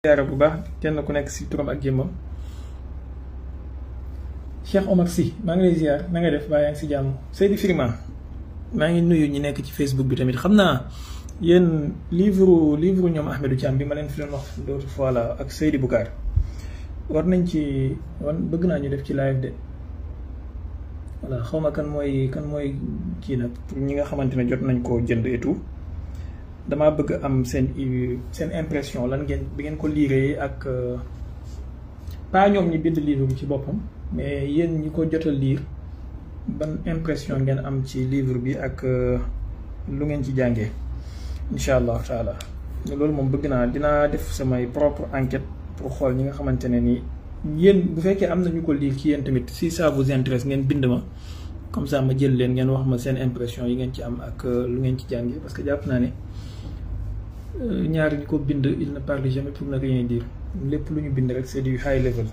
ziyaara bu baax kenn ku nekk si turam ak jëmmam. Cheikh Omar Sy maa ngi lay ziyaar na nga def baa yaa ngi si jàmm. Seydi Firima maa ngi nuyu ñi nekk ci Facebook bi tamit xam naa yéen livre ñoom Ahmedou Thiam bi ma leen fi doon wax l'autre fois la ak Seydi Boucar war nañ ci bëgg naa ñu def ci live de voilà xaw ma kan mooy kii nag pour ñi nga xamante ne jot nañ koo jënd et tout damaa bëgg am seen impression lan ngeen bi ngeen ko liiree ak pas ñoom ñi bind livre bi ci boppam mais yéen ñi ko jot a liir ban impression ngeen am ci livre bi ak lu ngeen ci jàngee incha allah taala loolu moom bëgg naa dinaa def samay propre enquête pour xool ñi nga xamante ne ni yéen bu fekkee am na ñu ko liir ci yéen tamit si ça vous intéresse ngeen bind ma comme ça ma jël leen ngeen wax ma seen impression yi ngeen ci am ak lu ngeen ci jàngee parce que jàpp naa ne ñaar ñi ko bind il ne parle jamais pour ne rien dire lépp lu ñu bind rek c'est du high level.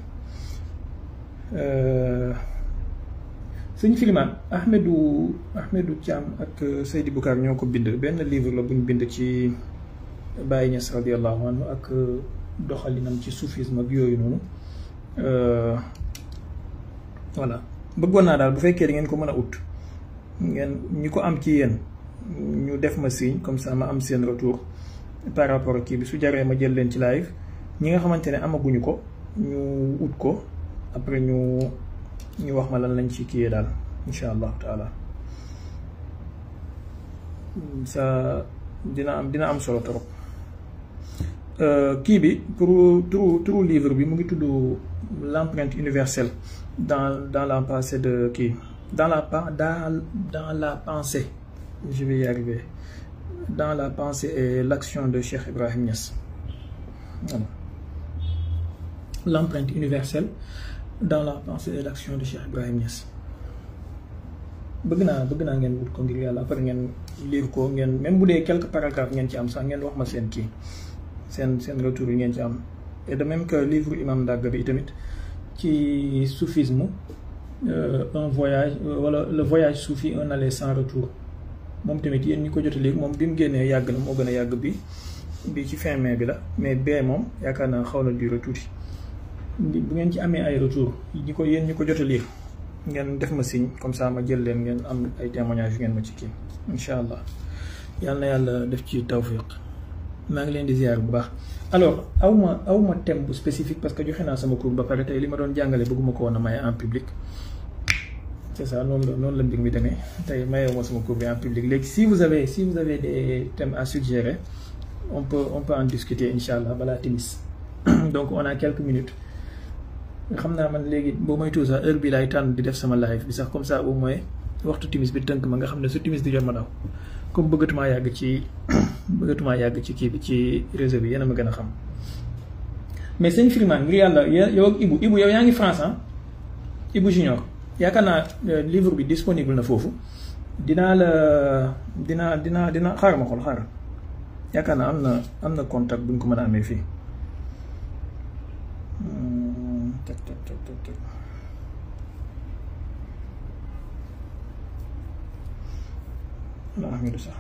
sëñ Filimaan Ahmedou Thiam ak Seydi Boucar ñoo ko bind benn livre la bu ñu bind ci Baye Niass radiyallahu anhu ak doxalinam ci soufisme ak yooyu noonu voilà bëggoon naa daal bu fekkee da ngeen ko mën a ut ngeen ñi ko am ci yéen ñu def ma signe comme ça ma am seen retour par rapport ak kii bi su jaree ma jël leen ci live ñi nga xamante ne amaguñu ko ñu ut ko après ñu wax ma lan lañ ci kiyee daal incha allah taala ça dina am solo trop. kii bi pour turu livre bi mu ngi tudd l'empreinte universelle dans la pensée de kii dans la pensée je vais y arriver dans la pensée et l'action de Cheikh Ibrahim Niass voilà. L'empreinte universelle dans la pensée et l'action de Cheikh Ibrahim Niass bëgg naa ngeen wut ko ngir yàlla après ngeen lire ko ngeen même bu dee quelques paragraphes ngeen ci am sax ngeen wax ma seen kii seen retour yi ngeen ci am et de même que livre imam Dagga bi tamit ci soufisme un voyage wala le voyage soufi un aller sans retour moom tamit yéen ñi ko jot a lire moom bi mu génnee yàgg na moo gën a yàgg bi ci fin mai bi la mais bee moom yaakaar naa xaw na duré tuuti bu ngeen ci amee ay retour yéen ñi ko jot a lire ngeen def ma signe comme ça ma jël leen ngeen am ay témoignages yu ngeen ma ci kii incha allah yal na yàlla def ci tawfiq maa ngi leen di ziar bu baax. alors awma thème bu spécifique parce que joxe naa sama cours ba pare tey li ma doon jàngale bëgguma ko woon a maye en public c'est ça noonu la mbir mi demee tey mayewuma sama cours bi en public léegi si vous avez des thèmes à suggérer on peut en discuter incha allah balaa timis donc on a quelques minutes xam naa man léegi boo moytuwul sax heure bi laay tànn di def sama live bi sax comme ça au moins waxtu timis bi tënk ma nga xam ne su timis di jot ma daw comme bëggatumaa yàgg ci kii bi ci réseau bi yéen a ma gën a xam mais sëñ Firima ngir yàlla yow ak Ibou yow yaa ngi France ah Ibou Junior yaakaar naa livre bi disponible na foofu dina xaaral ma xool xaaral yaakaar naa am na contact bu ñu ko mën a amee fii tak la Ahmedou sax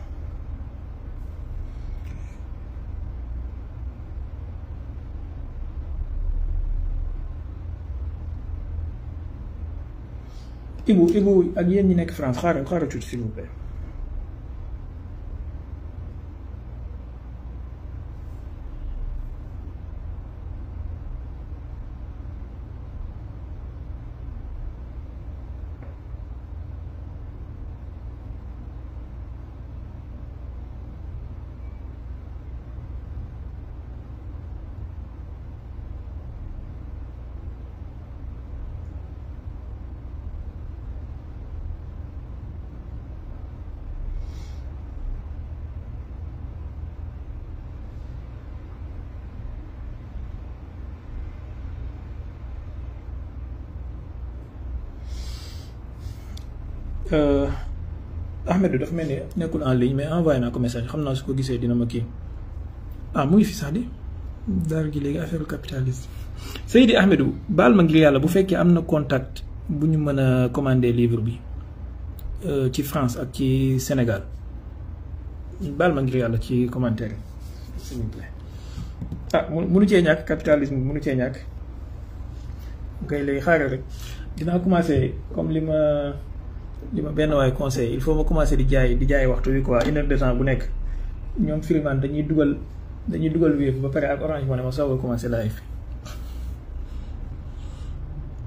Ibou ak yéen ñi nekk France xaaral tuuti s'il vous plaît. Ahmedou dafa mel ni nekkul en ligne mais envoyé naa ko message xam naa su ko gisee dina ma kii mu ngi fi sax di daara gi léegi affaire capitaliste Seydi Ahmedou baal ma ngir yàlla bu fekkee am na contact bu ñu mën a commander livre bi ci France ak ci Sénégal baal ma ngir yàlla ci commentaire s'il vous plaît. ah munu cee ñàkk capitalisme munu cee ñàkk ngay lay xaaral rek dinaa commencé comme li ma benn waay conseil il faut ma commencé di jaay waxtu wi quoi 1 heure de temps bu nekk ñoom Freeman dañuy dugal Wave ba pare ak Orange Money ma soog a commencé live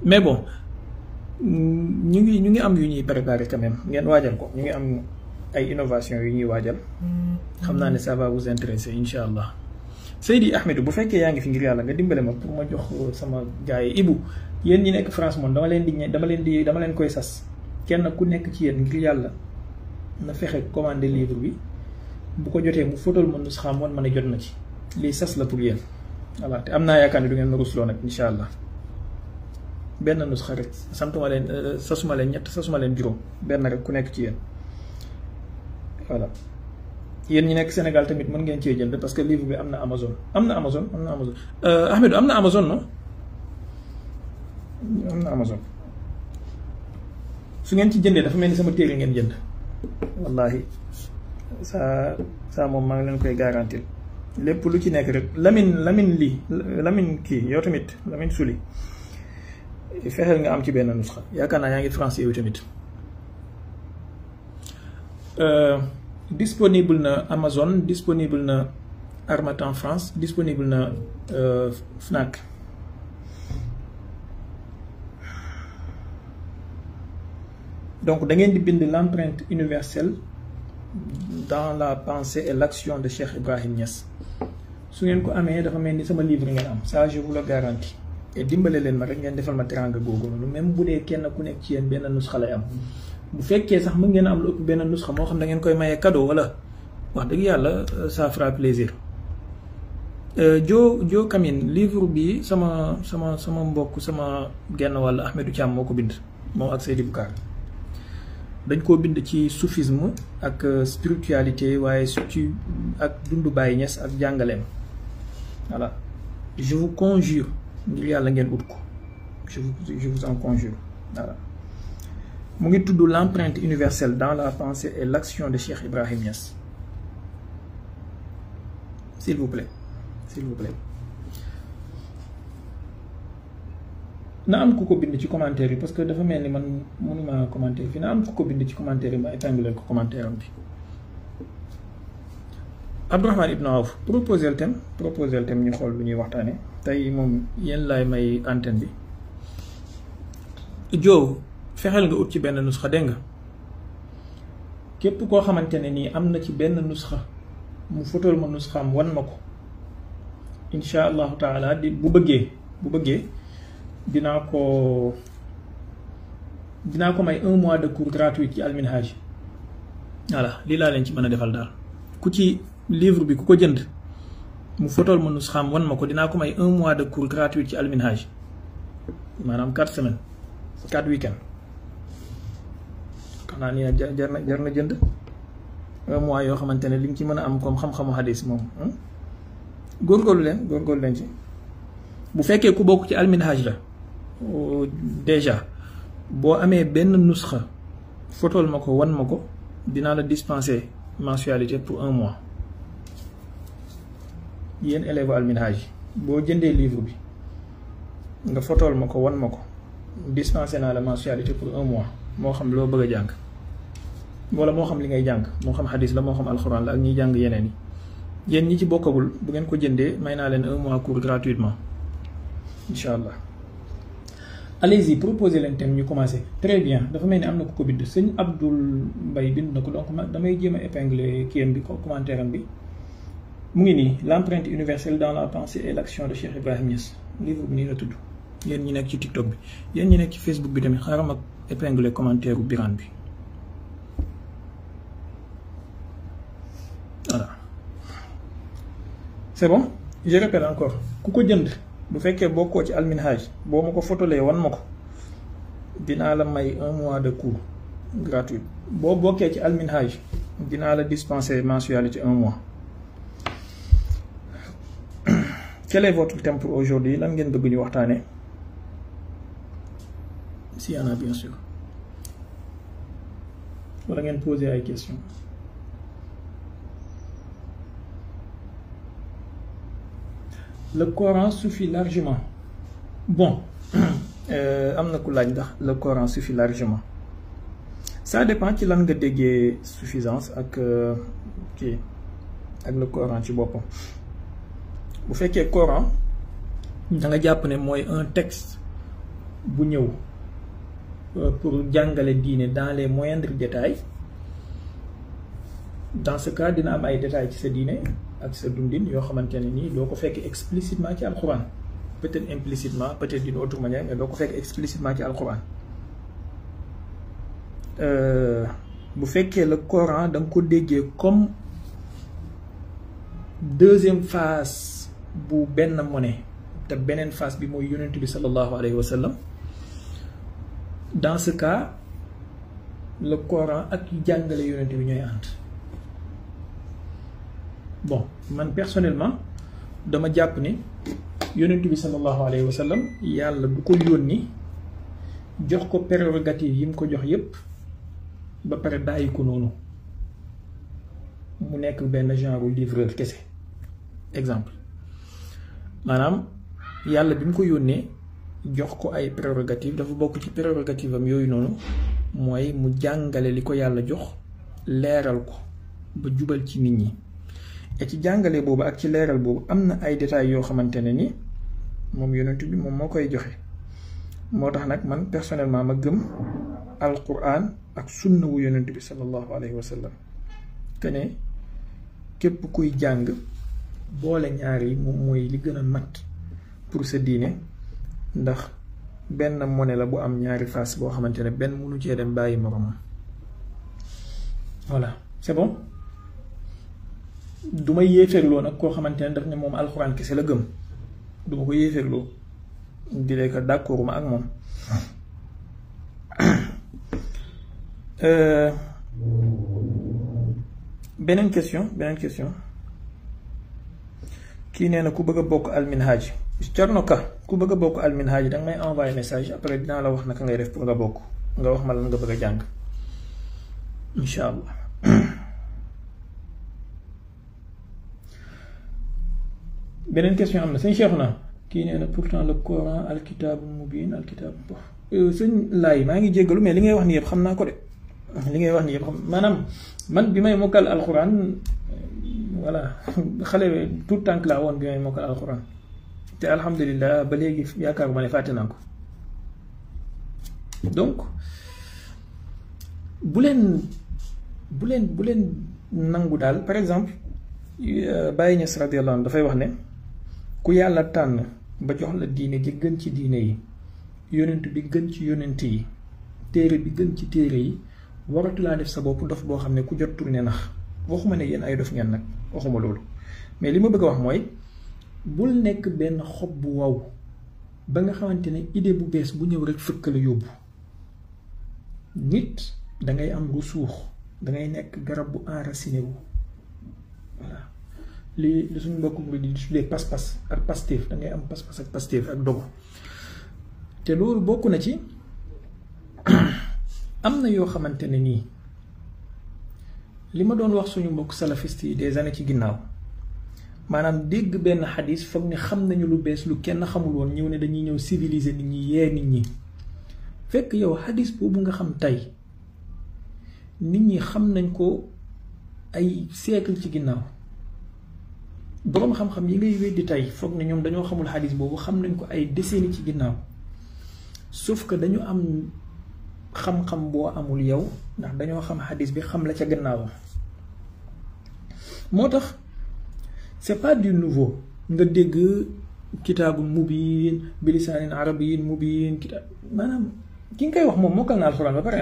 mais bon ñu ngi am yu ñuy préparer quand même ngeen waajal ko ñu ngi am ay innovation yu ñuy waajal xam naa ne ça va vous intéresser incha allah. Seydi Ahmedou bu fekkee yaa ngi fi ngir yàlla nga dimbale ma pour ma jox sama gars yi Ibu yéen ñi nekk France moom dama leen koy sas kenn ku nekk ci yéen ngir yàlla na fexe commander livre bi bu ko jotee mu fotol ma nus xam wan ma ne jot na ci lii sas la pour yéen voilà te am naa yaakaar ne du ngeen ma rusloo nag incha allah benn nus xa rek sasuma leen ñett sasuma leen juróom benn rek ku nekk ci yéen voilà. yéen ñi nekk Sénégal tamit mën ngeen cee jënd parce que livre bi am na Amazon Ahmedou am na Amazon non am na Amazon su ngeen ci jëndee dafa mel ni sama téere ngeen jënd wallahi saa moom maa ngi leen koy garantir lépp lu ci nekk rek Lamine kii yow tamit Lamine Souli fexeel nga am ci benn nusxa yaakaar naa yaa ngi français yow tamit disponible na Amazon disponible na Harmattan France disponible na Fnac donc da ngeen di bind l'empreinte universelle dans la pensée et l'action de Cheikh Ibrahim Niass su ngeen ko amee dafa mel ni sama livre ngeen am ça je vous le garantis et dimbale leen ma rek ngeen defal ma teranga googu noonu même bu dee kenn ku nekk ci yéen benn nusxa lay am bu fekkee sax mën ngeen am lu ëpp benn nusxa moo xam da ngeen koy mayee cadeau wala wax dëgg yàlla ça fera plaisir. Jo Kamine livre bi sama mbokk sama genn wàll Ahmedou Thiam moo ko bind moom ak Seydi Boucar dañ koo bind ci soufisme ak spiritualité waaye surtout ak dundu Baye Niass ak jàngaleem voilà je vous conjure ngir yàlla ngeen ut ko je vous en conjure voilà. mu ngi tudd l'empreinte universelle dans la pensée et l'action de Cheikh Ibrahim Niass s'il vous plaît na am ku ko bind ci commentaire yi parce que dafa mel ni man mënuma commentaire fii na am ku ko bind ci commentaire yi ma épinglé ko commentaire am bi. Abdourahmane Ibn Awf proposé le thème ñu xool lu ñuy waxtaane tey moom yéen laay may antenne bi Joe fexeel nga ut ci benn nusxa dégg nga képp koo xamante ne nii am na ci benn nusxa mu fotool ma nusxaam wan ma ko insha allahu taala bu bëggee dinaa ko may 1 mois de cours gratuit ci alminhaj voilà lii laa leen ci mën a defal daal ku ci livre bi ku ko jënd mu fotool ma nusxaam wan ma ko dinaa ko may 1 mois de cours gratuit ci alminhaj maanaam 4 semaines 4 week-end xanaa ni jar na jënd 1 mois yoo xamante ne li nga ci mën a am comme xam-xamu hadis moom góorgóorlu leen ci bu fekkee ku bokk ci alminhaj la déjà boo amee benn nusxa fotool ma ko wan ma ko dinaa la dispenser mensualité pour 1 mois yéen élève alminhaj boo jëndee livre bi nga fotool ma ko wan ma ko dispenser naa la mensualité pour 1 mois moo xam loo bëgg a jàng wala moo xam li ngay jàng moo xam hadis la moo xam alxuraan la ak ñiy jàng yeneen yi yéen ñi ci bokkagul bu ngeen ko jëndee may naa leen 1 mois cours gratuitement incha allah. allez-y proposez leen thème ñu commencé très bien dafa mel ni am na ku ko bind sëñ Abdoul Mbaye bind na ko donc damay jéem a épingler kiyam bi commentaire am bi mu ngi nii l'empreinte universelle dans la pensée et l'action de Cheikh Ibrahim Niass livre bi nii la tudd yéen ñi nekk ci TikTok bi yéen ñi nekk ci Facebook bi tamit xaaral ma épingler commentaire bu Birane bi voilà c'est bon je répète encore ku ko jënd bu fekkee bokkoo ci alminhaj boo ma ko fotolee wan ma ko dinaa la may 1 mois de cours gratuit boo bokkee ci alminhaj dinaa la dispenser mensualité 1 mois. Quel est votre thème pour aujourd'hui lan ngeen bëgg ñu waxtaane s'il y en a bien sûr wala ngeen poser ay questions. le Coran suffit largement. Bon, am na ku laaj ndax le Coran suffit largement. Ça dépend ci lan nga déggee suffisance ak kii ak le Coran ci boppam. Bu fekkee Coran da nga jàpp ne mooy un texte bu ñëw pour jàngale diine dans les moindres détails, dans ce cas dina am ay détails ci sa diine ak sa dundin yoo xamante ne nii doo ko fekk explicitement ci alquran, peut-être implicitement, peut-être d'une autre manière, mais doo ko fekk explicitement ci alquran. Bu fekkee le Coran da nga ko déggee comme deuxième phase bu benn monnaie te beneen phase bi mooy yonent bi sallallahu alayhi wa sallam, dans ce cas le Coran ak jàngale yonent bi ñooy ànd. Bon, man personnellement dama jàpp ni yonent bi sallallahu alayhi wa sallam yàlla du ko yónni jox ko prérogative yi mu ko jox yépp ba pare bàyyi ko noonu mu nekk benn genre livreur kese. Exemple, maanaam yàlla bi mu ko yónnee jox ko ay prérogative, dafa bokk ci prérogative am yooyu noonu mooy mu jàngale li ko yàlla jox, leeral ko ba jubal ci nit ñi. Et ci jàngale boobu ak ci leeral boobu am na ay détails yoo xamante ne ni moom yonent bi moom moo koy joxe. Moo tax nag man personnellement ma gëm alquran ak sunna wu yonent bi sallallahu alayhi wa sallam que ne képp kuy jàng boole ñaar yi moom mooy li gën a mat pour sa diine, ndax benn monnaie la bu am ñaari face boo xamante ne benn mënu cee dem bàyyi moromam. Voilà, c'est bon. Du ma yéefeerloo nag koo xamante ne daf ne moom alxuraan kese la gëm, du ma ko yéefeerloo di leen ko d'accord ma ak moom. Beneen question kii nee na ku bëgg a bokk alminhaj. Thierno Ka, ku bëgg a bokk alminhaj danga may envoyer message après dinaa la wax naka ngay def pour nga bokk, nga wax ma lan nga bëgg a jàng incha allah. Beneen question am na sëñ Cheikh na kii nee na pourtant le Coran alkitaabu mubin alkitaabu sëñ laay maa ngi jéggalu mais li ngay wax ni yëpp xam naa ko de, li ngay wax ni yëpp xam maanaam man bi may mokkal alxuraan voilà xale tout tànk laa woon bi may mokkal alxuraan te alhamdulilah ba léegi yaakaaruma ne fàtte naa ko. Donc bu leen nangu daal. Par exemple Baye Niass radiyallahu anhu dafay wax ne ku yàlla tànn ba jox la diine ji gën ci diine yi, yonent bi gën ci yonent yi, téere bi gën ci téere yi, waratu laa def sa bopp dof boo xam ne ku jot tourné nax. Waxuma ne yéen ay dof ngeen nag, waxuma loolu, mais li ma bëgg a wax mooy bul nekk benn xob bu waw ba nga xamante ne idée bu bees bu ñëw rek fëkk la yóbbu. Nit dangay am lu suux, dangay nekk garab bu enraciné wu. Voilà li suñu mbokk mu di tuddee pas-pas ak pastéef, dangay am pas-pas ak pastéef ak dogu. te loolu bokk na ci am na yoo xamante ne nii li ma doon wax suñu mbokk salafiste yi des années ci ginnaaw, maanaam dégg benn xadis foog ne xam nañu lu bees lu kenn xamul woon, ñëw ne dañuy ñëw civiliser nit ñi, yee nit ñi. Fekk yow xadis boobu nga xam tey nit ñi xam nañ ko ay siècle ci ginnaaw. Boroom xam-xam yi ngay weddi tey foog ne ñoom dañoo xamul xadis boobu, xam nañ ko ay décennies ci ginnaaw. Sauf que dañu am xam-xam boo amul yow, ndax dañoo xam xadis bi xam la ca gannaaw. moo tax c'est pas du nouveau nga dégg kitaabu mubin bilisaanin arabiyin mubin kitaab, maanaam ki nga koy wax moom mokkal na alxuraan ba pare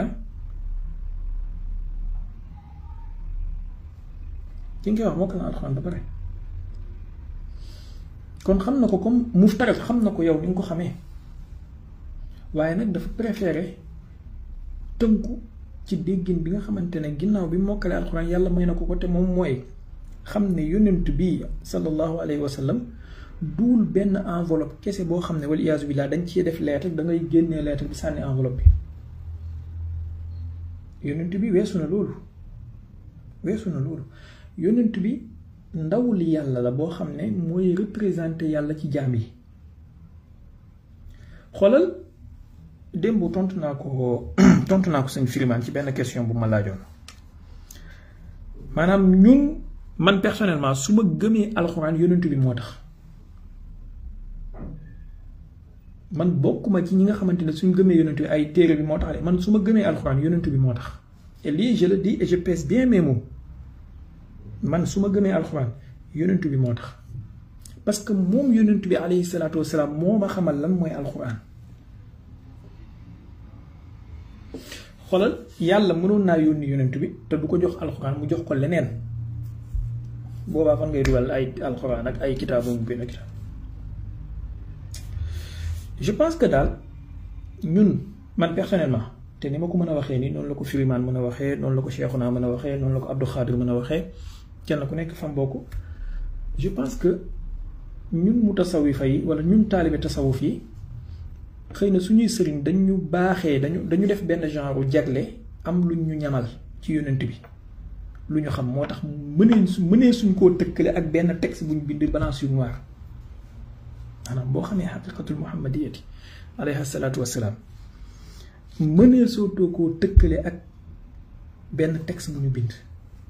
ki nga koy wax mokkal na alxuraan ba pare, kon xam na ko comme muftarat, xam na ko yow ni nga ko xamee. waaye nag dafa préféré tënku ci déggin bi nga xamante ne ginnaaw bi mokkale alxuraan yàlla may na ko te moom mooy xam ne yonent bi sallallahu alayhi wa sallam duul benn enveloppe kese boo xam ne wal iyaazu billaah dañ cee def lettre da ngay génnee lettre bi sànni enveloppe bi. Yonent bi weesu na loolu yonent bi ndawul yàlla la boo xam ne mooy représenté yàlla ci jaam yi. xoolal démb tontu naa ko sëñ Firimaan ci benn question bu ma laajoon maanaam ñun man personnellement su ma gëmee alxuraan yonentu bi moo tax man bokkuma ci ñi nga xamante ne suñ gëmee yonentu bi ay téere bi moo tax de man su ma gëmee alxuraan yonentu bi moo tax et lii je le dis et je pèse bien mes mots man su ma gëmee alxuraan yonentu bi moo tax parce que moom yonentu bi alayhi salaatu wasalaam moo ma xamal lan mooy alxuraan. xoolal yàlla mënoon naa yónni yonent bi te du ko jox alxuraan mu jox ko leneen boobaa fan ngay dugal ay alxuraan ak ay kitaabu mu benn kitaab. je pense que daal ñun man personnellement te ni ma ko mën a waxee nii noonu la ko Firimaan mën a waxee noonu la ko Cheikhouna mën a waxee noonu la ko Abdou Khadir mën a waxee kenn ku nekk fam bokk. je pense que ñun mu tasawifa yi wala ñun taalibe tasawuf yi xëy na suñuy sëriñ dañu baaxee dañu def benn genre jagle am lu ñu ñamal ci yonent bi lu ñu xam moo tax mënee suñ koo tëkkale ak benn texte bu ñu bind blanc sur noir maanaam boo xamee xaqiqatul muhammadiyati alayhi salaatu wassalaam mënee soo too koo tëkkale ak benn texte bu ñu bind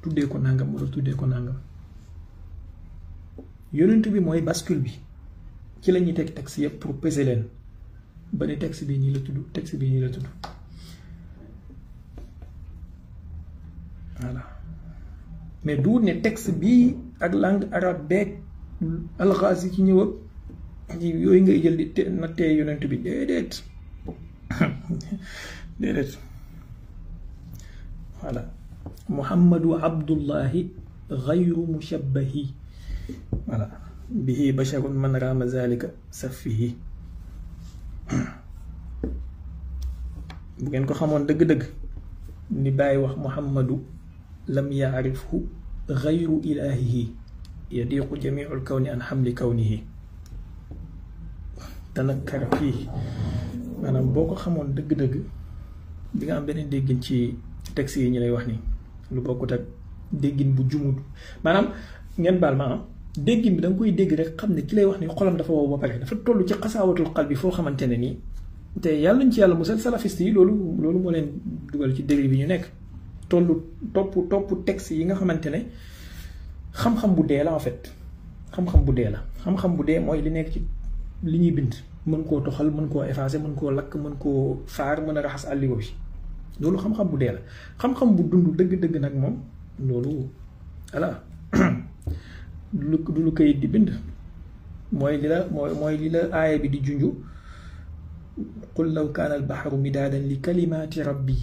tuddee ko nangam wala tuddee ko nangam yonent bi mooy bascule bi ci la ñuy teg texte yëpp pour peser leen ba ne texte bi ñii la tudd texte bi ñii la tudd voilà mais du ne texte bii ak langue arabe beeg alxaas yi ci ñëw ak yooyu ngay jël di nattee yonent bi déedéet déedéet voilà muhammadu abdullahi gayru mushabbahi voilà bihi basharun man raama zalika safihi bu ngeen ko xamoon dëgg-dëgg ni bàyyi wax muhammadu lam yaarifhu gayru ilahihi yadiqu jamiu lkawni an xamli kawnihi tanakkar fii maanaam boo ko xamoon dëgg-dëgg di nga am beneen déggin ci texte yi ñu lay wax ni lu bokkut ak déggin bu jumut maanaam ngeen baal ma déggin bi da nga koy dégg rek xam ne ki lay wax ni xolam dafa wow ba pare dafa toll ci xasaawatul xal bi foo xamante ne nii te yàlla ñu ci yàlla musal salafiste yi loolu moo leen dugal ci dérive bi ñu nekk tollu topp texte yi nga xamante ne xam-xam bu dee la en fait xam-xam bu dee la xam-xam bu dee mooy li nekk ci li ñuy bind mën koo toxal mën koo effacer mën koo lakk mën koo faar mën a raxas àlliwa bi loolu xam-xam bu dee la xam-xam bu dund dëgg-dëgg nag moom loolu voilà du lu kayit di bind mooy li la aaya bi di junju qul law kaana albaxru midaadan li kalimaati rabbi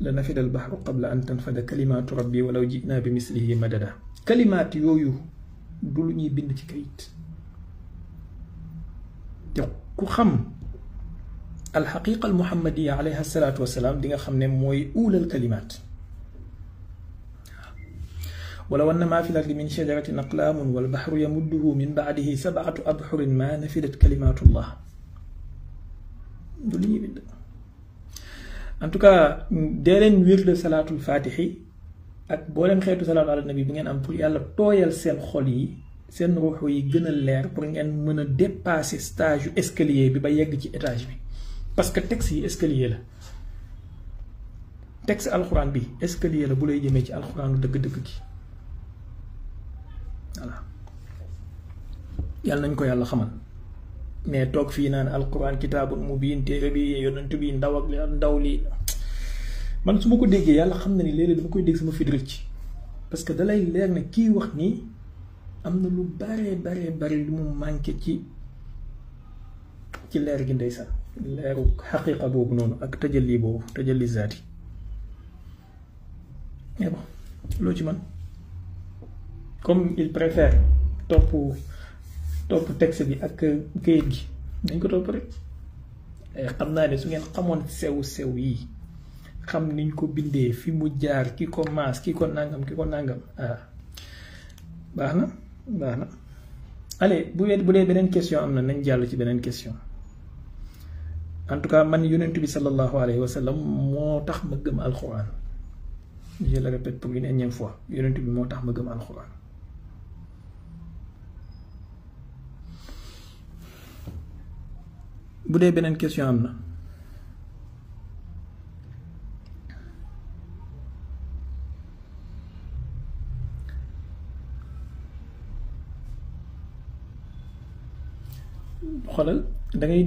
la nafida albaxru qabla an tanfada kalimaatu rabbi walaw jinaa bi mislihi madada kalimaat yooyu du lu ñuy bind ci kayit te ku xam alxaqiqa almuhammadiya alayha salaatu wasalaam di nga xam ne mooy uulal kalimaat walaw anna maa fi l-ardi min shajaratin aqlaamun wal baxru yamudduhu min ba'dihi sab'atu abxurin maa nafidat kalimaatullah du li ñuy bind en tout cas dee leen wér de salaatul faatixi ak boo leen xeetu salaatu ala nabi bi ngeen am pour yàlla tooyal seen xol yi seen ruuxu yi gën a leer pour ngeen mën a dépasser stage yu escalier bi ba yegg ci étage bi parce que texte yi escalier la texte alxuraan bi escalier la bu lay jëmee ci alxuraanu dëgg-dëgg gi voilà yàlla nañ ko yàlla xamal mais toog fii naan alquran kitaabun mubiin téere bi yonent bi ndaw ak ndaw li man su ma ko déggee yàlla xam na ni léeg-léeg dama koy dégg sama fit rëcc parce que dalay leer ne kii wax nii am na lu bare lu mu manqué ci leer gi ndeysaan leeru xaqiqa boobu noonu ak tajalli boobu tajalli zaati mais bon loo ci man comme il préfère topp texte bi ak këyit gi dañ ko topp rek xam naa ne su ngeen xamoon sew yi xam niñ ko bindee fi mu jaar ki ko maas ki ko nangam baax na allez bu dee beneen question am na nañ jàll ci beneen question en tout cas man yonent bi sallallahu alayhi wa sallam moo tax ma gëm alxuraan je le répète pour une énième fois yonent bi moo tax ma gëm alxuraan bu dee beneen question am na. xoolal da ngay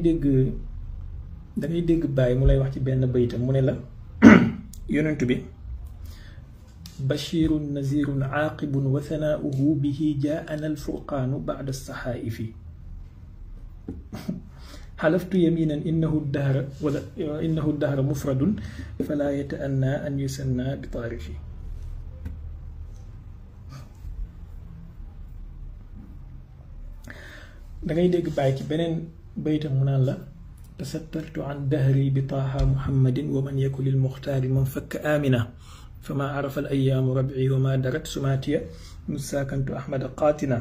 dégg bàyyi mu lay wax ci benn baytam mu ne la yonent bi bashirun nazirun aaqibun wa thanaauhu bihi jaana alfurqaanu bada saxaaifi xalaftu yaminan innahu dahra mufradun fala yataanna an yusanna bi taarifi dangay dégg bàyyi ci beneen baytam mu naan la tasattartu an dahri bi taaha muhammadin wa man yaku lil muxtaari man fakk amina fama arafa al ayaamu rabii wa ma darat sumaatiya musaakantu ahmada qaatina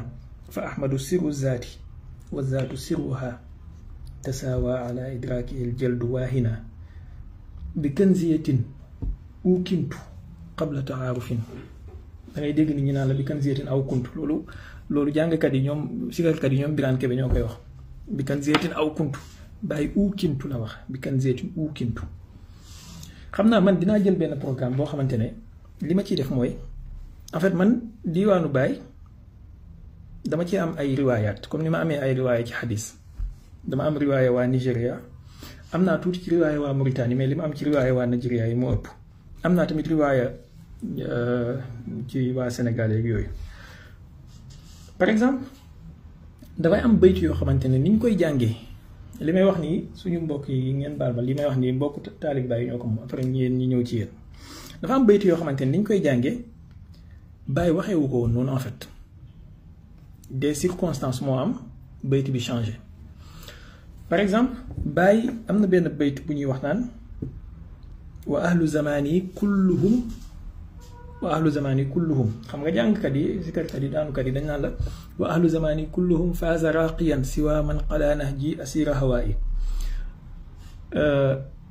fa ahmadu siru zaati wa zaatu siruha tasaawa ala idraakihi al jaldu waahina bi kanziyatin ukintu qabla taarufin dangay dégg nit ñi naan la bi kanziyatin aw kuntu loolu jàngkat yi ñoom sikarkat yi ñoom Birane Kebe ñoo koy wax bi kanziyatin aw kuntu bàyyi uukintu la wax bi kanziyatin uukintu xam naa man dinaa jël benn programme boo xamante ne li ma ciy def mooy en fait man diiwaanu Baay dama ci am ay riwaayaat comme ni ma amee ay riwaaya ci xadis dama am riwaaya waa Nigéria am naa tuuti ci riwaaya waa Mauritanie mais li ma am ci riwaaya waa Nigéria yi moo ëpp am naa tamit riwaaya ci waa Sénégal yeeg yooyu par exemple dafay am baytu yoo xamante ne ni ñu koy jàngee li may wax nii suñu mbokk yi ngeen baal ma li may wax nii mbokk taalib Baay ñoo ko moom après ñeen ñi ñëw ci yéen dafa am baytu yoo xamante ne ni ñu koy jàngee Baay waxewu ko woon noonu en fait des circonstances moo am baytu bi changé par exemple Baay am na benn baytu bu ñuy wax naan wa ahlu zamani kulluhum xam nga jàngkat yi sikarkat yi daanukat yi dañ naan la wa ahlu zamani kulluhum faaza raqiyan siwa man qala nahji asira hawaayi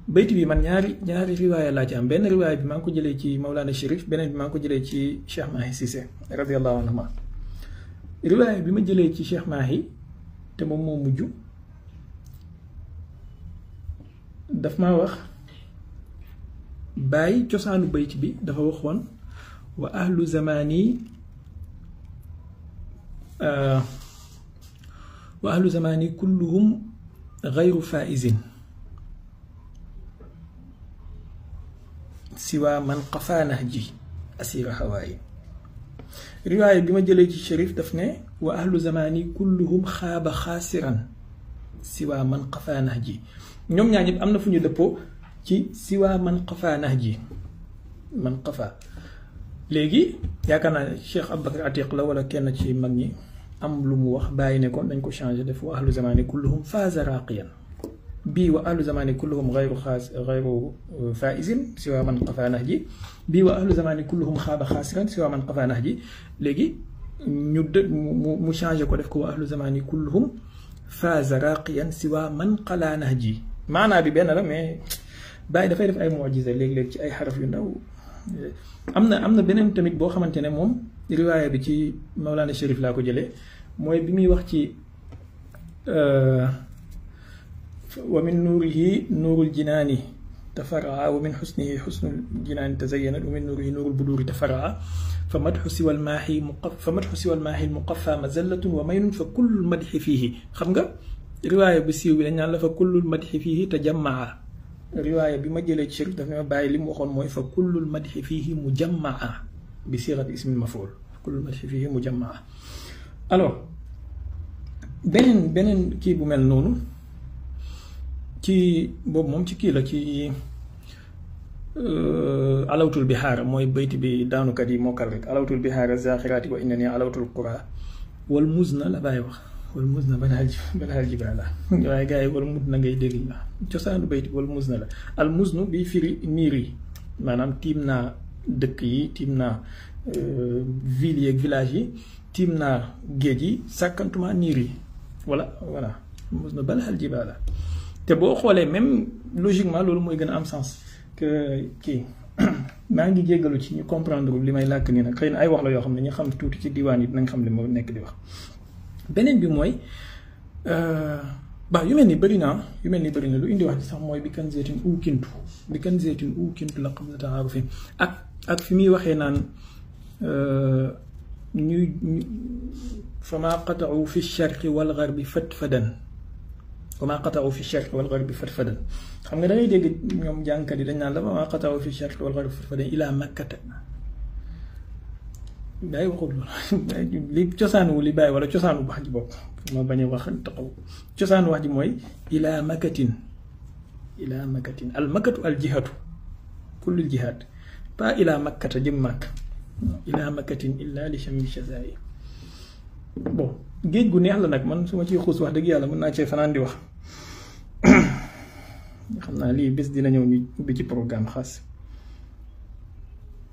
bayti bi man ñaari riwaaya laa ci am benn riwaaya bi maa ngi ko jëlee ci Mawlana Chérif beneen bi maa ngi ko jëlee ci Cheikh Mahi Cissé radiallahu anhuma riwaaya bi ma jëlee ci Cheikh Mahi te moom moo mujj daf maa wax bàyyi cosaanu bayti bi dafa waxoon wa ahlu zamani kulluhum gayru faizin siwa man qafa nahji asira hawaayi riwaaya bi ma jëlee ci Chérif daf ne wa ahlu zamani kulluhum xaaba xaasiran siwa man qafa nahji ñoom ñaar ñëpp am na fu ñu dëppoo ci siwa man qafa nahji man qafa léegi yaakaar naa Cheikh Aboubacar Atiq la wala kenn ci mag ñi am lu mu wax bàyyi ne kon dañ ko changé def wa ahlu zamani kulluhum faaza raqiyan bii wa ahlu zamani kulluhum gayru faizin siwa man qafa nahji bii wa ahlu zamani kulluhum xaaba xaasiran siwa man qafa nahji léegi ñu mu changé ko def ko wa ahlu zamani kulluhum faaza raqiyan siwa man qala nahji maanaa bi benn la mais bàyyi dafay def ay mujiza léeg-léeg ci ay xaraf yu ndaw am na beneen tamit boo xamante ne moom riwaaya bi ci Mawlana Chérif laa ko jëlee mooy bi muy wax ci wa min nuurihi nuurul jinaani tafaraa wa min xusnihi xusnul jinaani tazayyanat wa min nuurihi nuurul buduuri tafaraa fa madxu siwal maaxi muqafa mazallatun wa maynun fa kullul madxi fiihi xam nga riwaaya bu siiw bi dañ naan la fa kullul madxi fiihi tajammaa riwaaya bi ma jëlee ci Chérif daf ne ma bàyyi li mu waxoon mooy fa kullul madxi fiihi mujammaa bi siixati ismil mafuul kullul madxi fiihi mujammaa alors beneen kii bu mel noonu ci boobu moom ci kii la ci alawtul bihaar mooy bayti bi daanukat yi mokkal rek alawtul bihaar zaxiraati wa innani alawtul qura wal muzna la bàyyi wax wal muzna banaal jibaala waaye gars yi wal muzna ngay dégg la cosaanu bayti wal muzna la al muznu bi firi niir yi maanaam tiim naa dëkk yi tiim naa ville yeeg village yi tiim naa géej yi sàkkantuma niir yi voilà muzna banaal jibaala te boo xoolee même logiquement loolu mooy gën a am sens que kii maa ngi jéggalu ci ñu comprendre li may làkk nii nag xëy na ay wax la yoo xam ne ñu xam tuuti ci diwaan yi dinañ xam li moo nekk di wax beneen bi mooy ba yu mel ni bëri na lu indi wax ci sax mooy bi kan zeetin u kintu la qabla ta'arufin ak fi muy waxee naan ñuy fama qata'u fi sharqi wal gharbi fatfadan fama qata'u fi sharqi wal gharbi fatfadan xam nga da ngay dégg ñoom jàngkat yi dañ naan la fama qata'u fi sharqi wal gharbi fatfadan ila makkata day waxul li cosaanu li bàyyi wala cosaanu wax ji bopp ma bañ a wax taxaw cosaanu wax ji mooy ila makatin al makatu al jihatu kullul jihad pas ila makkata jëm màkk ila makatin illa li shammi shazai bon géej gu neex la nag man su ma ciy xuus wax dëgg yàlla mën naa cee fanaan di wax xam naa lii bés dina ñëw ñu ubbi ci programme xaas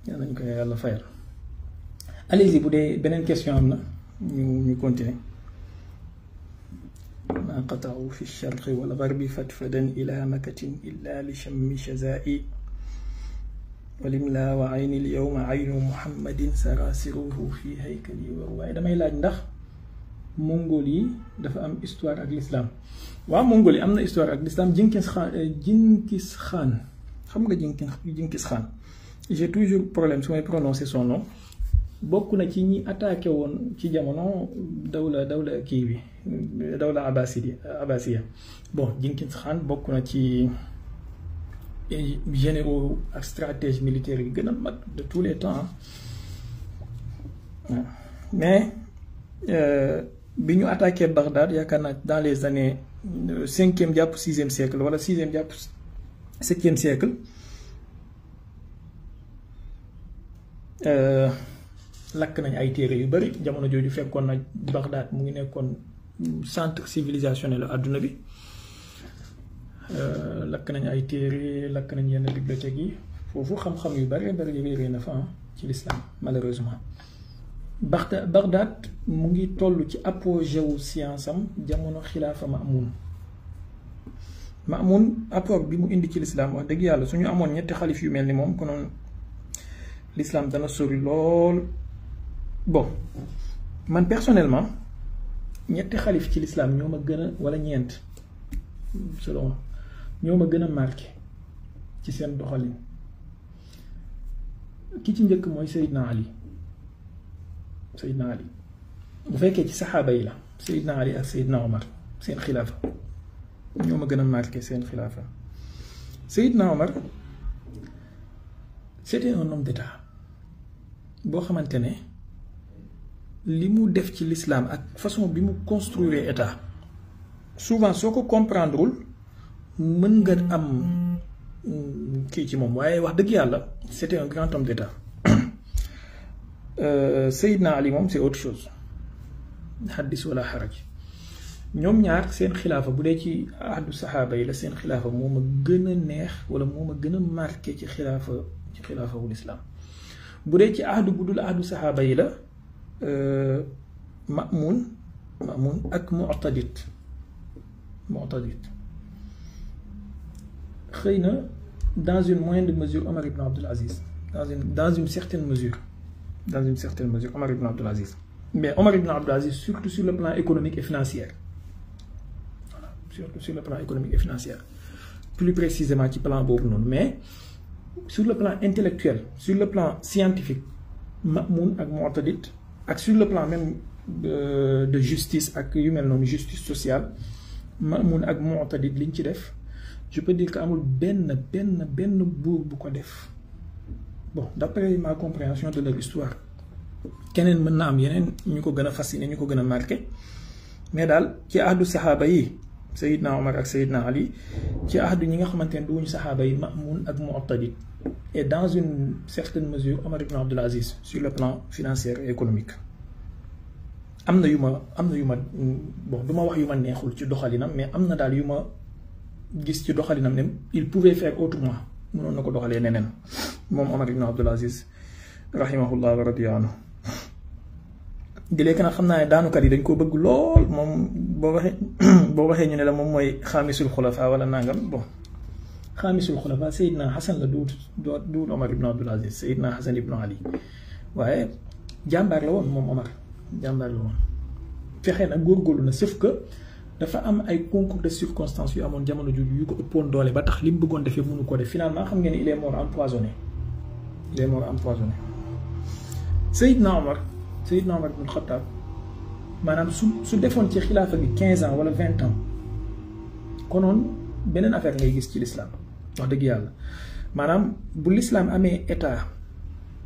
yàlla nañ ko yàlla fayal. allez-y bu dee beneen question am na ñu continuer. ma qata'u fi sharqi wal gharbi fatfadan ila makatin illa li shammi shazai walimla wa ayni al yawma aynu muhammadin sarasiruhu fi haykali wa waaye damay laaj ndax mongol yi dafa am histoire ak l'islam. waaw mongol yi am na histoire ak l'islam. Jinkis Khan xam nga Jinkis Khan j'ai toujours problème su may prononcer son nom. bokk na ci ñi attaqué woon ci jamono dawla kii bi dawla abbasiya bon Jinkis Khan bokk na ci généraux ak stratège militaire yi gën a mag de tous les temps mais bi ñu attaqué Bagdad yaakaar naa dans les années 5e jàpp 6e siècle wala 6e jàpp 7e siècle lakk nañ ay téere yu bari jamono jooju fekkoon na Bagdad mu ngi nekkoon centre civilisationnel àdduna bi. lakk nañ ay téere lakk nañ yenn bibliothèques yi foofu xam-xam yu bari réeré na fa ci l'islam malheureusement. Bagdad mu ngi toll ci apogée wu science am jamono xilaafa Ma'mun apport bi mu indi ci l'islam wax dëgg yàlla suñu amoon ñetti xalif yu mel ni moom konoon l'islam dana sori lool. bon man personnellement ñetti xalif ci l'islam ñoo ma gën a wala ñeent selon ñoo ma gën a marqué ci seen doxalin ki ci njëkk mooy Seydina Ali bu fekkee ci saxaaba yi la Seydina Ali ak Seydina Omar seen xilaafa ñoo ma gën a marqué seen xilaafa. Seydina Omar c'était un homme d'état boo xamante ne li mu def ci l'islam ak façon bi mu construire état souvent soo ko comprendrewul mën nga am kii ci moom waaye wax dëgg yàlla c'était un grand homme d'état. Seydina Ali moom c'est autre chose xaddis wala xaraj ñoom ñaar seen xilaafa bu dee ci ahdu saxaaba yi la seen xilaafa moo ma gën a neex wala moo ma gën a marqué ci xilaafa wul islam. bu dee ci ahdu bu dul ahdu saxaaba yi la Ma'mun ak Mu'tadid xëy na dans une moindre mesure Omar ibn Abdul Aziz dans une certaine mesure Omar ibn Abdul Aziz, mais Omar ibn Abdul Aziz surtout sur le plan économique et financier. Voilà, surtout sur le plan économique et financier, plus précisément ci plan boobu noonu, mais sur le plan intellectuel, sur le plan scientifique, Ma'mun ak Mu'tadid, ak sur le plan même de justice ak yu mel noonu justice sociale, Ma'mun ak Mu'tadid liñ ci def, je peux dire que amul benn buur bu ko def. Bon, d'après ma compréhension de leur histoire, keneen mën na am yeneen ñu ko gën a fasciné ñu ko gën a marqué, mais daal ci ahdu saxaaba yi Seydina Omar ak Seydina Ali, ci ahdu ñi nga xamante ne duñu saxaaba yi Ma'mun ak Mu'tadid, et dans une certaine mesure Omar ibn Abdul Aziz sur le plan financier et économique. am na yu ma bon du ma wax yu ma neexul ci doxalinam, mais am na daal yu ma gis ci doxalinam ne il pouvait faire autrement, mënoon na ko doxalee neneen moom Omar ibn Abdul Aziz rahimahullah wa radiya anhu. di léegi nag xam naa ne daanukat yi dañ koo bëgg lool moom boo waxee ñu ne la moom mooy xaamisul xulafa wala nangam. Bon, xaamisul xulafa Seydina Hassan la duut Omar ibn Abdul Aziz, Seydina Hassan ibn Ali, waaye jàmbaar la woon moom Omar, jàmbaar la woon. fexe na góorgóorlu na, sauf que dafa am ay concours de circonstances yu amoon jamono jooju yu ko ëppoon doole ba tax li mu bëggoon defee mënu ko def finalement xam ngeen ni il est mort empoisonné. il est mort empoisonné. Seydina Omar ibn Khattab maanaam su defoon ci xilaafa bi 15 ans wala 20 ans konoon beneen affaire ngay gis ci l'islam wax dëgg yàlla maanaam bu l'islam amee état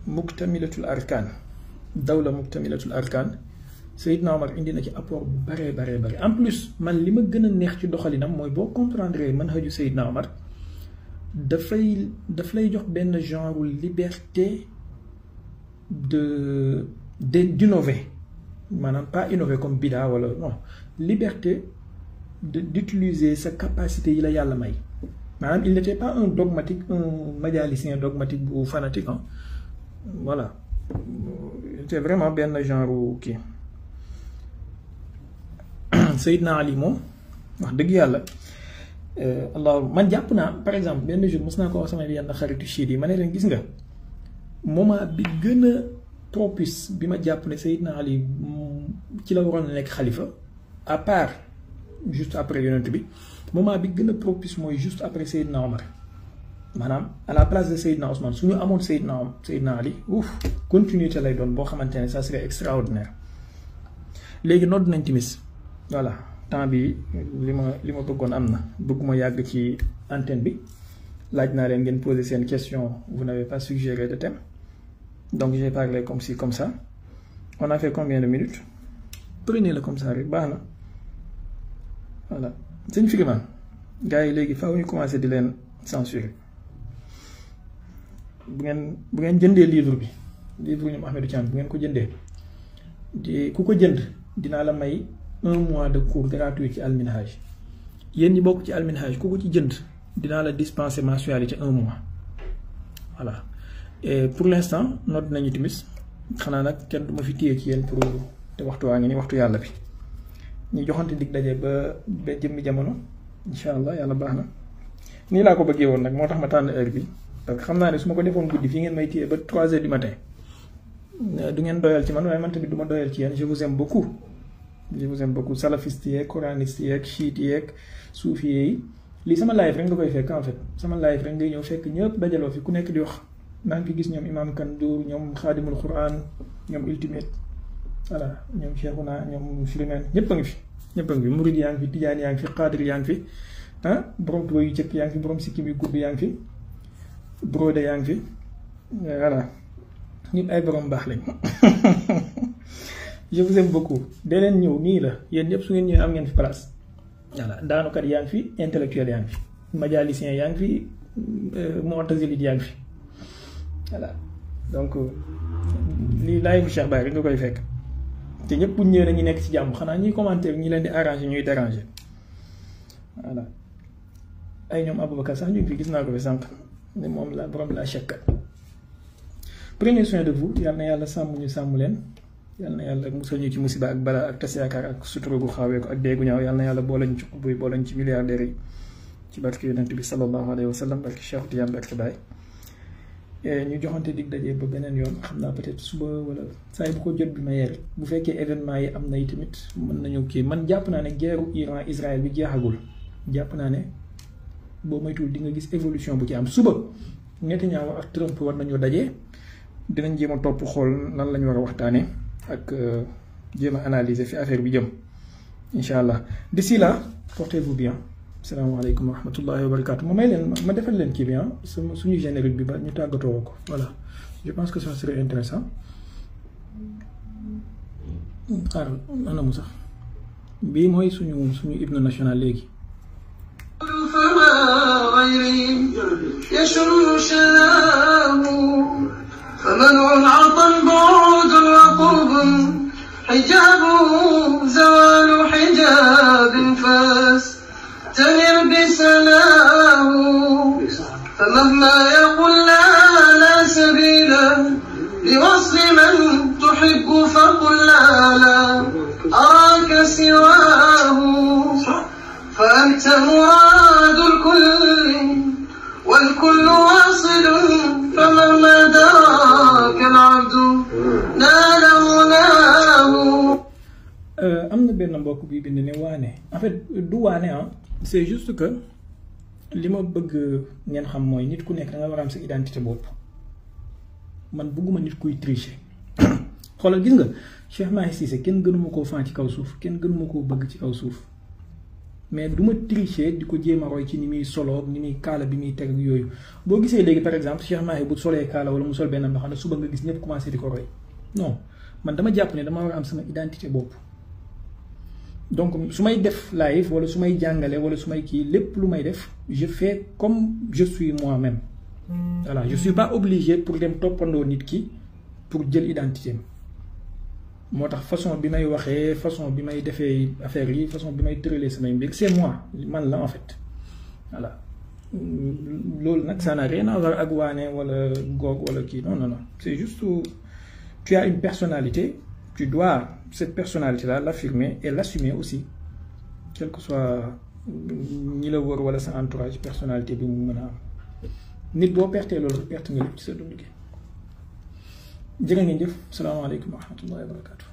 muktamilatul arkaan dawla muktamilatul arkaan Seydina Omar indi na ci apport bu bare en plus man li ma gën a neex ci doxalinam mooy boo comprendre manhaju Seydina Omar daf lay jox benn genre liberté d'innover maanaam pas innover comme bida wala non liberté d'utiliser sa capacité yi la yàlla may maanaam il n'était pas un dogmatique un majalicien dogmatique bu fanatique hein voilà c'était vraiment benn genre kii Seydina Ali moom wax dëgg yàlla allah man jàpp naa par exemple benn jour mos naa ko wax sama yenn xaritu chiite yi ma ne leen gis nga moment bi gën a propice bi ma jàpp ne Seydina Ali ci la waroon nekk xalifa à part juste après yonent bi moment bi gën a propice mooy juste après Seydina Omar maanaam à la place de Seydina Ousmane su ñu amoon Seydina Ali continuité lay doon boo xamante ne ça serait extraordinaire. léegi nodd nañ timis voilà temps bi li ma bëggoon am na bëgguma yàgg ci antenne bi laaj naa leen ngeen poser seen question vous n'avez pas suggéré de thème donc j'ai parlé comme ci comme ça on a fait combien de minutes prenez-le comme ça rek baax na voilà sëñ Firiman gars yi léegi faaw ñu commencé di leen censurer bu ngeen jëndee livre ñoom Ahmadou Thiam bu ngeen ko jëndee di ku ko jënd dinaa la may 1 mois de cours gratuit ci Al-Minhaj yéen ñi bokk ci Al-Minhaj ku ko ci jënd dinaa la dispenser mensualité 1 mois voilà et pour l'instant nodd nañu timis xanaa nag kenn du ma fi téye ci yéen pour te waxtu waa ngi ni waxtu yàlla bi ñu joxante dig daje ba jëmmi jamono incha allah yàlla baax na nii laa ko bëggee woon nag moo tax ma tànn heure bi parce que xam naa ne su ma ko defoon guddi fii ngeen may téye ba 3 heures du matin du ngeen doyal ci man waaye man tamit du ma doyal ci yéen je vous aime beaucoup salafiste yeeg coraniste yeeg chiite yeeg soufiyé yi lii sama live rek nga koy fekk en fait sama live rek ngay ñëw fekk ñëpp dajaloo fi ku nekk di wax maa ngi fi gis ñoom imam Kandour ñoom xaadimul quran ñoom ultimate voilà ñoom Cheikhouna ñoom Firimen ñëpp a ngi fi murid yaa ngi fi tijaan yaa ngi fi xaadir yaa ngi fi borom tuba yu cëkk yaa ngi fi borom sikkim yu gudd yaa ngi fi brode yaa ngi fi voilà ñëpp ay borom baax lañ je vous aime beaucoup dee leen ñëw nii la yéen ñëpp su ngeen ñëwee am ngeen fi place voilà daanukat yaa ngi fi intellectuel yaa ngi fi majalicien yaa ngi fi mu'tazilit yaa ngi fi voilà donc lii laay bu Cheikh Baye rek nga koy fekk te ñëpp bu ñëwee dañuy nekk ci jàmm xanaa ñuy commenter ñi leen di arranger ñuy déranger voilà ay ñoom Aboubacar sax ñu ngi fi gis naa ko fi sànq ne moom la borom la chèque. Prenez soin de vous yal na yàlla sàmm ñu sàmm leen yal na yàlla musal ñu ci musiba ak bala ak tas yaakaar ak sutura gu xawee ko ak déegu ñaaw yal na yàlla boole ñu ci xubbuy boole ñu ci milliardaires yi ci barke yonent bi sallallahu alayhi wa sallam barke Cheikh Tidiane barke Baye ñu joxante dig daje ba beneen yoon xam naa peut-être suba wala saa bu ko jot bi ma yee bu fekkee événement yi am na yi tamit mën nañu kii man jàpp naa ne guerre Iran Israël bi jeexagul jàpp naa ne boo moytuwul di nga gis évolution bu ci am suba Netanyahu ak Trump war nañoo daje dinañ jéem a topp xool nan lañu war a waxtaane ak jéem a analyser fi affaire bi jëm incha allah d'ici là portez-vous bien salaamaaleykum wa rahmatullahi wa barakatu ma may leen ma defal leen kii bi suñu générique bi ba ñu tàggatoo ko voilà je pense que ça serait intéressant xaaral anamu sax bii mooy suñu hymne national léegi فمنع عطا بعد وقرب حجابه زوال حجاب فاستمر بسلام فمهما يقول لا سبيل لوصل من تحب فقل لا أراك سواه فأنت مراد الكل والكل واصل فمهما دراك العبد نال غناه am na benn mbokk bi bind ne waane en fait du waane c'est juste que li ma bëgg ngeen xam mooy nit ku nekk da nga war a am sa identité bopp man bëgguma nit kuy tricher xoolal gis nga Cheikh Mahi Cissé kenn gënuma koo fan ci kaw suuf kenn gënuma koo bëgg ci kaw suuf mais du ma tricher di ko jéem a roy ci ni muy solo ni muy kaala bi muy teg yooyu boo gisee léegi par exemple Cheikh Mahi bu solee kaala wala mu sol benn mbaxana suba nga gis ñëpp commencé di ko roy non man dama jàpp ne dama war a am sama identité bopp donc su may def live wala su may jàngale wala su may kii lépp lu may def je fais comme je suis moi-même voilà je suis pas obligé pour dem toppandoo nit ki pour jël identité moo tax façon bi may waxee façon bi may defee affaire yi façon bi may tëralee samay mbir c'est moi man la en fait voilà loolu nag ça n'a rien à voir ak waane wala goog wala kii non non non c'est juste tu as une personnalité tu dois cette personnalité là l'affirmer et l'assumer aussi quel que soit ñi la wër wala sa entourage personnalité bi mu mën a am nit boo pertee loolu perte nga lépp ci sa dund gi jërë ngeen jëf salaamaaleykum wa rahmatullahi wa barakatu